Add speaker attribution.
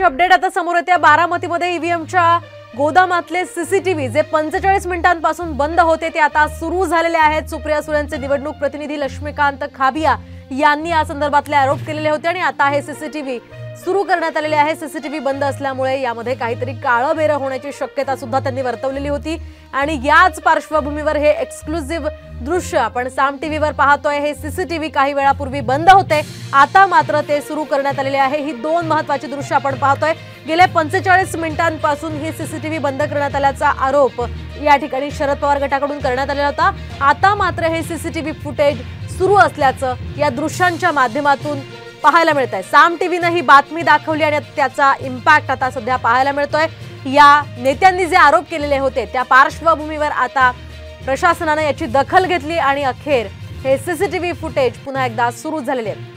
Speaker 1: Update आता समोर येते। बारामतीमध्ये ईव्हीएमच्या गोदामातले सीसीटीव्ही जे 45 मिनिटांपासून बंद होते ते आता सुरू झालेले आहेत। सुप्रिया सुळेंचे निवडणूक प्रतिनिधी लक्ष्मीकांत खाबिया यांनी या संदर्भातले आरोप केलेले होते आणि आता हे सीसीटीव्ही सुरू करण्यात आलेले आहे। सीसीटीव्ही बंद असल्यामुळे यामध्ये काहीतरी काळबेरं होण्याची शक्यता सुद्धा त्यांनी वर्तवलेली होती आणि याच पार्श्वभूमीवर हे एक्सक्लुझिव्ह दृश्य आपण साम टीव्हीवर पाहतोय। हे सीसीटीव्ही काही वेळापूर्वी बंद होते, आता मात्र ते सुरू करण्यात आलेले आहे। ही दोन महत्त्वाची दृश्य आपण पाहतोय। गेल्या 45 मिनिटांपासून ही सीसीटीव्ही बंद करण्यात आल्याचा आरोप या ठिकाणी शरद पवार गटाकडून करण्यात आलेला होता। आता मात्र हे सीसीटीव्ही फुटेज सुरू असल्याचं या दृश्यांच्या माध्यमातून पाहायला मिळतंय। साम टीव्हीने ही बातमी दाखवली आणि त्याचा इम्पॅक्ट आता सध्या पाहायला मिळतोय। या नेत्यांनी जे आरोप केलेले होते त्या पार्श्वभूमीवर आता प्रशासनाने याची दखल घेतली आणि अखेर हे सीसीटीव्ही फुटेज पुन्हा एकदा सुरू झालेले आहे।